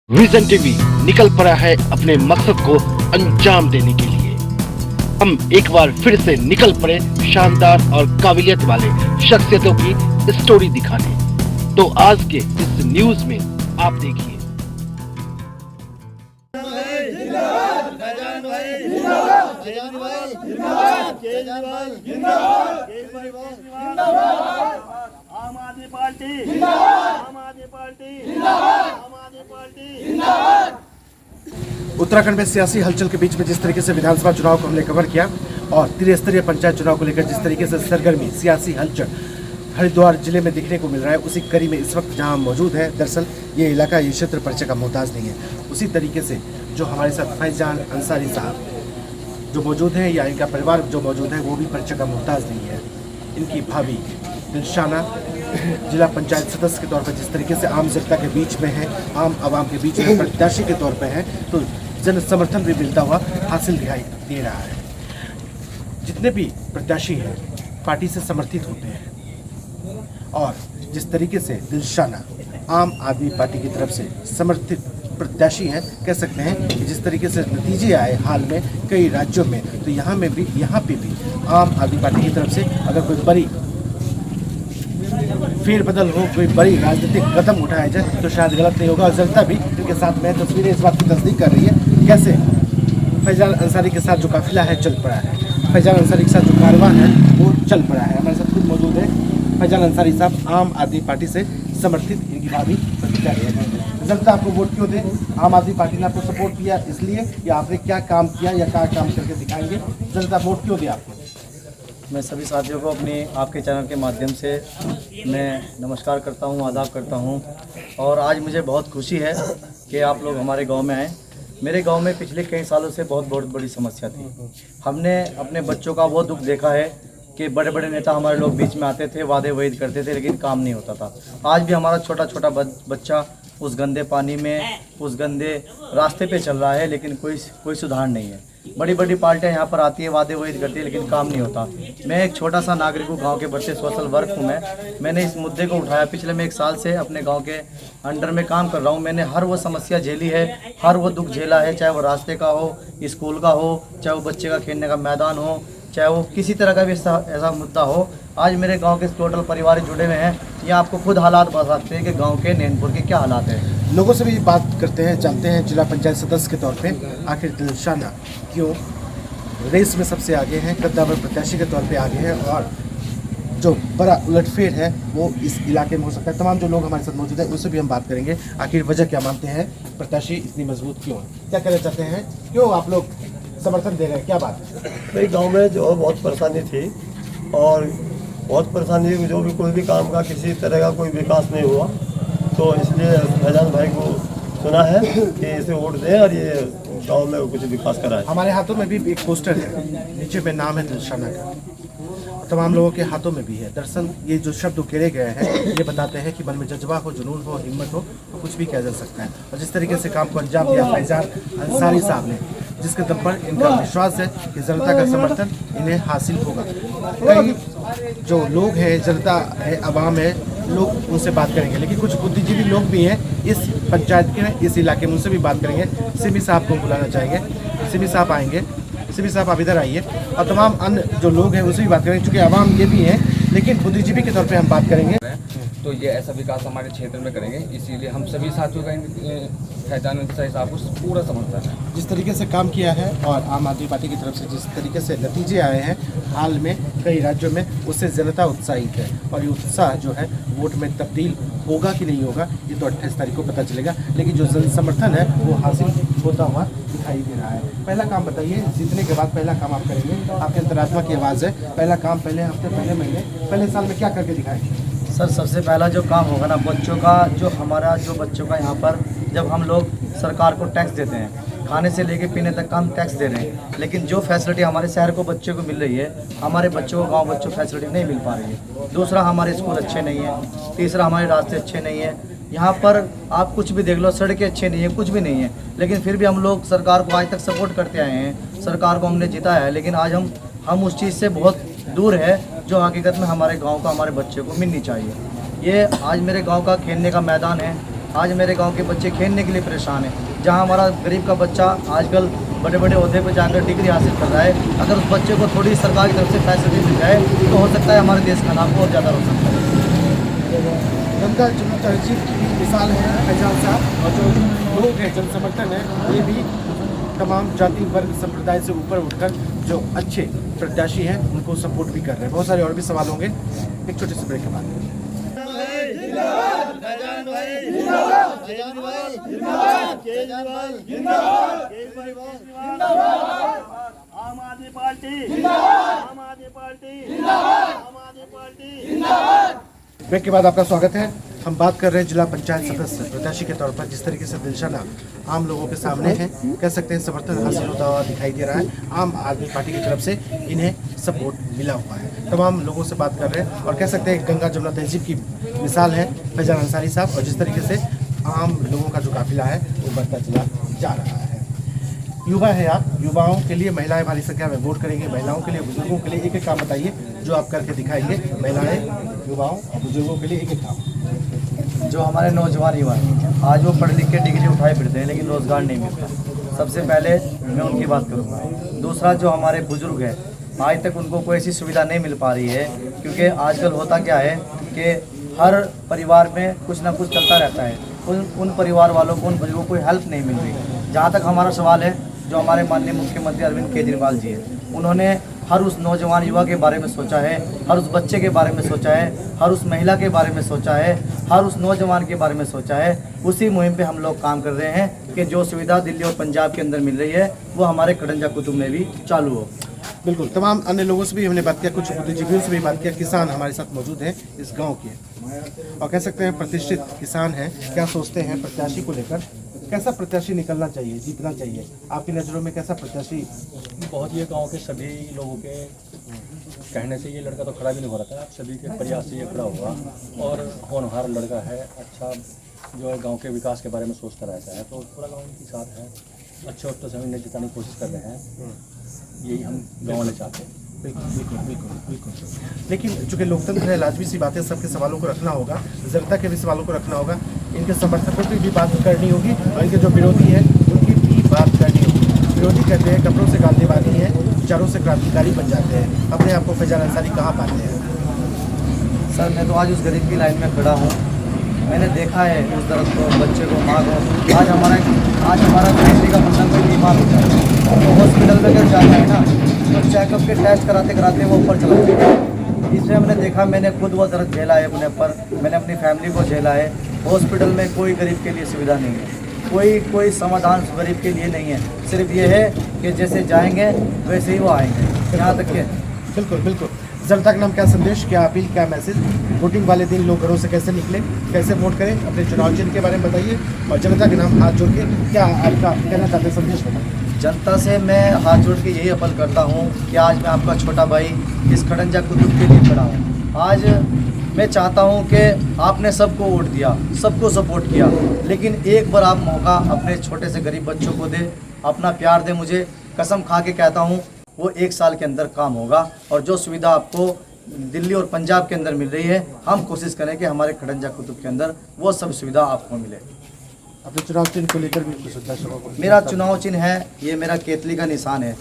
Vision TV निकल पड़ा है अपने मकसद को अंजाम देने के लिए। हम एक बार फिर से निकल पड़े शानदार और काबिलियत वाले शख्सियतों की स्टोरी दिखाने। तो आज के इस न्यूज में आप देखिए। आम आदमी पार्टी आम आदमी पार्टी आम आदमी पार्टी। उत्तराखंड में सियासी हलचल के बीच में जिस तरीके से विधानसभा चुनाव को हमने कवर किया और त्रिस्तरीय पंचायत चुनाव को लेकर जिस तरीके से सरगर्मी सियासी हलचल हरिद्वार जिले में देखने को मिल रहा है, उसी कड़ी में इस वक्त जहां हम मौजूद है, दरअसल ये इलाका ये क्षेत्र परिचय का मोहताज नहीं है। उसी तरीके से जो हमारे साथ फैजान अंसारी साहब जो मौजूद हैं या इनका परिवार जो मौजूद है वो भी परिचय का मोहताज नहीं है। इनकी भाभी दिलशाना जिला पंचायत सदस्य के तौर पर जिस तरीके से आम जनता के बीच में है, आम आवाम के बीच में प्रत्याशी के तौर पर है, तो जन समर्थन भी मिलता हुआ हासिल दिखाई दे रहा है। जितने भी प्रत्याशी हैं पार्टी से समर्थित होते हैं और जिस तरीके से दिलशाना आम आदमी पार्टी की तरफ से समर्थित प्रत्याशी हैं, कह सकते हैं कि जिस तरीके से नतीजे आए हाल में कई राज्यों में, तो यहाँ पे भी आम आदमी पार्टी की तरफ से अगर कोई बड़ी फेरबदल हो, कोई बड़ी राजनीतिक कदम उठाया जाए तो शायद गलत नहीं होगा। और जनता भी इनके साथ में तस्वीरें इस बात की तस्दीक कर रही है कैसे फैजान अंसारी के साथ जो काफिला है चल पड़ा है, फैजान अंसारी के साथ जो कारवां है वो चल पड़ा है। हमारे साथ खुद मौजूद है फैजान अंसारी साहब, आम आदमी पार्टी से समर्थित इनकी भाभी प्रतिक्रिया है। जनता आपको वोट क्यों दे? आम आदमी पार्टी ने आपको सपोर्ट किया इसलिए या आपने क्या काम किया या क्या काम करके दिखाएंगे? जनता वोट क्यों दे आपको? मैं सभी साथियों को अपने आपके चैनल के माध्यम से मैं नमस्कार करता हूं, आदाब करता हूं। और आज मुझे बहुत खुशी है कि आप लोग हमारे गांव में आए। मेरे गांव में पिछले कई सालों से बहुत बड़ी समस्या थी। हमने अपने बच्चों का वो दुख देखा है कि बड़े बड़े नेता हमारे लोग बीच में आते थे, वादे वहीद करते थे, लेकिन काम नहीं होता था। आज भी हमारा छोटा बच्चा उस गंदे पानी में, उस गंदे रास्ते पे चल रहा है, लेकिन कोई सुधार नहीं है। बड़ी पार्टियां यहाँ पर आती है, वादे वहीद करती है, लेकिन काम नहीं होता। मैं एक छोटा सा नागरिक हूँ, गांव के बच्चे सोशल वर्क हूँ। मैंने इस मुद्दे को उठाया। पिछले मैं 1 साल से अपने गांव के अंडर में काम कर रहा हूँ। मैंने हर वो समस्या झेली है, हर वो दुख झेला है, चाहे वो रास्ते का हो, स्कूल का हो, चाहे वो बच्चे का खेलने का मैदान हो, चाहे वो किसी तरह का भी ऐसा मुद्दा हो। आज मेरे गांव के टोटल परिवार जुड़े हुए हैं। ये आपको खुद हालात बता सकते हैं कि गांव के नैनपुर के क्या हालात हैं। लोगों से भी बात करते हैं, जानते हैं जिला पंचायत सदस्य के तौर पे आखिर दिलशाना क्यों रेस में सबसे आगे हैं, कद्दावर प्रत्याशी के तौर पे आगे हैं और जो बड़ा उलटफेर है वो इस इलाके में हो सकता है। तमाम जो लोग हमारे साथ मौजूद हैं उनसे भी हम बात करेंगे। आखिर वजह क्या मानते हैं, प्रत्याशी इतनी मजबूत क्यों है, क्या कहना चाहते हैं, क्यों आप लोग समर्थन दे रहे हैं, क्या बात है? मेरे गांव में जो बहुत परेशानी थी और बहुत परेशानी, जो भी कोई भी काम का किसी तरह का कोई विकास नहीं हुआ, तो इसलिए फैजान भाई को सुना है कि इसे वोट दें और ये गांव में कुछ विकास कराए। हमारे हाथों में भी एक पोस्टर है, नीचे पे नाम है दिलशाना का, तमाम लोगों के हाथों में भी है। दरअसल ये जो शब्द उकेरे गए हैं ये बताते हैं कि मन में जज्बा हो, जुनून हो, हिम्मत हो तो कुछ भी किया जा सकता है। और जिस तरीके से काम को अंजाम दिया फैजान अंसारी साहब ने, जिसके दम पर इनका विश्वास है कि जनता का समर्थन इन्हें हासिल होगा। कई जो लोग हैं, जनता है, आवाम है, लोग उनसे बात करेंगे, लेकिन कुछ बुद्धिजीवी लोग भी हैं इस पंचायत के, इस इलाके में, उनसे भी बात करेंगे। सिमी साहब को बुलाना चाहेंगे, सिमी साहब आएंगे। सिमी साहब आप इधर आइए और तमाम अन्य जो लोग हैं उनसे भी बात करेंगे, क्योंकि आवाम ये भी हैं, लेकिन बुद्धिजीवी के तौर पे हम बात करेंगे। तो ये ऐसा विकास हमारे क्षेत्र में करेंगे, इसीलिए हम सभी साथियों का फैजान अंसारी साहब को पूरा समर्थन है। जिस तरीके से काम किया है और आम आदमी पार्टी की तरफ से जिस तरीके से नतीजे आए हैं हाल में कई राज्यों में, उससे जनता उत्साहित है और ये उत्साह जो है वोट में तब्दील होगा कि नहीं होगा ये तो 28 तारीख को पता चलेगा, लेकिन जो जन समर्थन है वो हासिल होता हुआ दिखाई दे रहा है। पहला काम बताइए, जीतने के बाद पहला काम आप करेंगे, आपके अंतरात्मा की आवाज़ है, पहला काम पहले हफ्ते, पहले महीने, पहले साल में क्या करके दिखाएंगे? सर, सबसे पहला जो काम होगा ना, बच्चों का जो हमारा जो बच्चों का यहाँ पर जब हम लोग सरकार को टैक्स देते हैं, खाने से लेके पीने तक का हम टैक्स दे रहे हैं, लेकिन जो फैसिलिटी हमारे शहर को बच्चों को मिल रही है, हमारे बच्चों को गांव बच्चों को फैसिलिटी नहीं मिल पा रही है। दूसरा, हमारे स्कूल अच्छे नहीं है। तीसरा, हमारे रास्ते अच्छे नहीं है। यहाँ पर आप कुछ भी देख लो, सड़कें अच्छी नहीं है, कुछ भी नहीं है, लेकिन फिर भी हम लोग सरकार को आज तक सपोर्ट करते आए हैं। सरकार को हमने जिताया है, लेकिन आज हम उस चीज़ से बहुत दूर है जो हकीकत में हमारे गाँव का, हमारे बच्चे को मिलनी चाहिए। ये आज मेरे गांव का खेलने का मैदान है, आज मेरे गांव के बच्चे खेलने के लिए परेशान हैं। जहां हमारा गरीब का बच्चा आजकल बड़े बड़े ओहदे पर जाकर डिग्री हासिल कर रहा है, अगर उस बच्चे को थोड़ी सरकार की तरफ से फैसिलिटी मिल जाए तो हो सकता है हमारे देश का नाम और ज़्यादा रोशन करे। गंगा जमुना तहजीब की भी मिसाल है फैजान साहब, और जो लोग हैं, जन समर्थन है, ये भी तमाम जाति वर्ग संप्रदाय से ऊपर उठकर जो अच्छे प्रत्याशी हैं उनको सपोर्ट भी कर रहे हैं। बहुत सारे और भी सवाल होंगे एक छोटे से ब्रेक के बाद। आम आदमी पार्टी, आम आदमी पार्टी, आम आदमी पार्टी। ब्रेक के बाद आपका स्वागत है। हम बात कर रहे हैं जिला पंचायत सदस्य प्रत्याशी के तौर पर जिस तरीके से दिलशना आम लोगों के सामने है, कह सकते हैं समर्थन हासिल होता हुआ दिखाई दे रहा है। आम आदमी पार्टी की तरफ से इन्हें सपोर्ट मिला हुआ है। तमाम लोगों से बात कर रहे हैं और कह सकते हैं गंगा जमुना तहजीब की मिसाल है फैजान अंसारी साहब, और जिस तरीके से आम लोगों का जो काफिला है वो बढ़ता चला जा रहा है। युवा है आप, युवाओं के लिए महिलाएं भारी संख्या में वोट करेंगे, महिलाओं के लिए, बुजुर्गों के लिए एक एक काम बताइए जो आप करके दिखाएंगे। महिलाएं, युवाओं और बुजुर्गों के लिए एक एक काम। जो हमारे नौजवान युवा हैं, आज वो पढ़ लिख के डिग्री उठाए फिरते हैं लेकिन रोज़गार नहीं मिलता। सबसे पहले मैं उनकी बात करूँगा। दूसरा, जो हमारे बुजुर्ग हैं, आज तक उनको कोई ऐसी सुविधा नहीं मिल पा रही है, क्योंकि आजकल होता क्या है कि हर परिवार में कुछ ना कुछ चलता रहता है। उन परिवार वालों को, उन बुजुर्गों को हेल्प नहीं मिल रही। जहाँ तक हमारा सवाल है, जो हमारे माननीय मुख्यमंत्री अरविंद केजरीवाल जी हैं, उन्होंने हर उस नौजवान युवा के बारे में सोचा है, हर उस बच्चे के बारे में सोचा है, हर उस महिला के बारे में सोचा है, हर उस नौजवान के बारे में सोचा है। उसी मुहिम पे हम लोग काम कर रहे हैं कि जो सुविधा दिल्ली और पंजाब के अंदर मिल रही है वो हमारे खड़ंजा कुतुब में भी चालू हो। बिल्कुल, तमाम अन्य लोगों से भी हमने बात किया, कुछ बुद्धिजीवियों से भी बात किया। किसान हमारे साथ मौजूद हैं इस गांव के, और कह सकते हैं प्रतिष्ठित किसान हैं। क्या सोचते हैं प्रत्याशी को लेकर, कैसा प्रत्याशी निकलना चाहिए, जीतना चाहिए आपकी नज़रों में, कैसा प्रत्याशी? बहुत ये गांव के सभी लोगों के कहने से ये लड़का तो खड़ा भी नहीं हो रहा था, आप सभी के प्रयास से ये खड़ा हुआ और होनहार लड़का है। अच्छा जो है गांव के विकास के बारे में सोचता रहता है, तो पूरा गांव उनके साथ है। अच्छे वक्त से इन्हें जिताने की कोशिश कर रहे हैं, यही हम गाँव वाले चाहते हैं। बिल्कुल। लेकिन चूंकि लोकतंत्र है, लाजमी सी बात है, सबके सवालों को रखना होगा, जनता के भी सवालों को रखना होगा, इनके समर्थकों की भी बात करनी होगी और इनके जो विरोधी हैं उनकी भी बात करनी होगी। विरोधी कहते हैं कपड़ों से गांधीवादी हैं, विचारों से क्रांतिकारी बन जाते हैं। अपने आप को फैजान अंसारी कहाँ पाते हैं? सर, मैं तो आज उस गरीब की लाइन में खड़ा हूँ। मैंने देखा है उस दर्द को, बच्चे को, माँ को। आज हमारा फैमिली का बंदा कोई बीमार होता है तो हॉस्पिटल में जब जाता है ना, तो चेकअप के टेस्ट कराते कराते वो ऊपर चला जाता है। इसलिए हमने देखा, मैंने खुद वो दर्द झेला है अपने ऊपर, मैंने अपनी फैमिली को झेला है। हॉस्पिटल में कोई गरीब के लिए सुविधा नहीं है, कोई समाधान गरीब के लिए नहीं है। सिर्फ ये है कि जैसे जाएंगे वैसे ही वो आएंगे। यहाँ तक के बिल्कुल। जनता के नाम क्या संदेश, क्या अपील, क्या मैसेज? वोटिंग वाले दिन लोग घरों से कैसे निकले, कैसे वोट करें, अपने चुनाव चिन्ह के बारे में बताइए, और जनता के नाम हाथ जोड़ के क्या आपका कहना चाहते हैं, संदेश बताइए। जनता से मैं हाथ जोड़ के यही अपील करता हूँ कि आज मैं आपका छोटा भाई इस खड़ंजा कुतुब के लिए खड़ा हूँ। आज मैं चाहता हूँ कि आपने सबको वोट दिया, सबको सपोर्ट किया, लेकिन एक बार आप मौका अपने छोटे से गरीब बच्चों को दे, अपना प्यार दे। मुझे कसम खा के कहता हूँ वो 1 साल के अंदर काम होगा, और जो सुविधा आपको दिल्ली और पंजाब के अंदर मिल रही है, हम कोशिश करें कि हमारे खड़ंजा कुतुब के अंदर वो सब सुविधा आपको मिले। अपने चुनाव चिन्ह को लेकर भी कुछ दर्शकों को? मेरा चुनाव चिन्ह है, ये मेरा केतली का निशान है।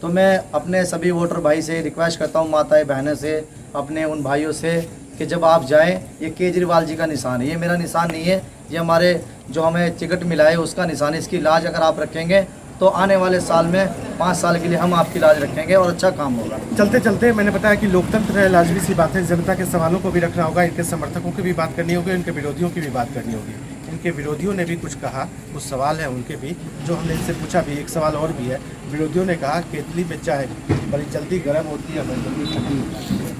तो मैं अपने सभी वोटर भाई से रिक्वेस्ट करता हूँ, माताएं बहनों से, अपने उन भाइयों से, कि जब आप जाएं, ये केजरीवाल जी का निशान है, ये मेरा निशान नहीं है, ये हमारे जो हमें टिकट मिला है उसका निशान है। इसकी लाज अगर आप रखेंगे तो आने वाले साल में 5 साल के लिए हम आपकी लाज रखेंगे और अच्छा काम होगा। चलते चलते मैंने बताया कि लोकतंत्र है, लाजमी सी बात है, जनता के सवालों को भी रखना होगा, इनके समर्थकों की भी बात करनी होगी, इनके विरोधियों की भी बात करनी होगी। इनके विरोधियों ने भी कुछ कहा, कुछ सवाल है उनके भी जो हमने इनसे पूछा भी। एक सवाल और भी है, विरोधियों ने कहा केतली में चाय बड़ी जल्दी गर्म होती है, बड़ी जल्दी ठंडी होती है।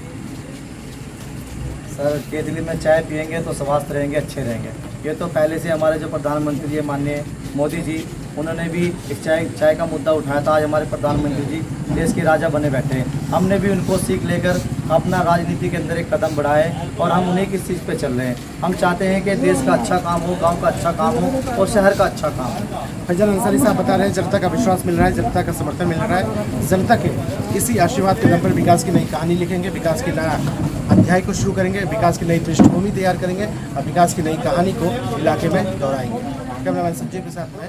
सर, केतली में चाय पियेंगे तो स्वस्थ रहेंगे, अच्छे रहेंगे। ये तो पहले से हमारे जो प्रधानमंत्री जी माननीय मोदी जी उन्होंने भी एक चाय का मुद्दा उठाया था। आज हमारे प्रधानमंत्री जी देश के राजा बने बैठे हैं। हमने भी उनको सीख लेकर अपना राजनीति के अंदर एक कदम बढ़ाया है और हम उन्हीं की चीज़ पे चल रहे हैं। हम चाहते हैं कि देश का अच्छा काम हो, गांव का अच्छा काम हो और शहर का अच्छा काम हो। फैजल अंसारी साहब बता रहे हैं जनता का विश्वास मिल रहा है, जनता का समर्थन मिल रहा है। जनता के इसी आशीर्वाद के दम पर विकास की नई कहानी लिखेंगे, विकास की नया अध्याय को शुरू करेंगे, विकास की नई पृष्ठभूमि तैयार करेंगे और विकास की नई कहानी को इलाके में दोहराएंगे। कैमरामैन संजीव के साथ मैं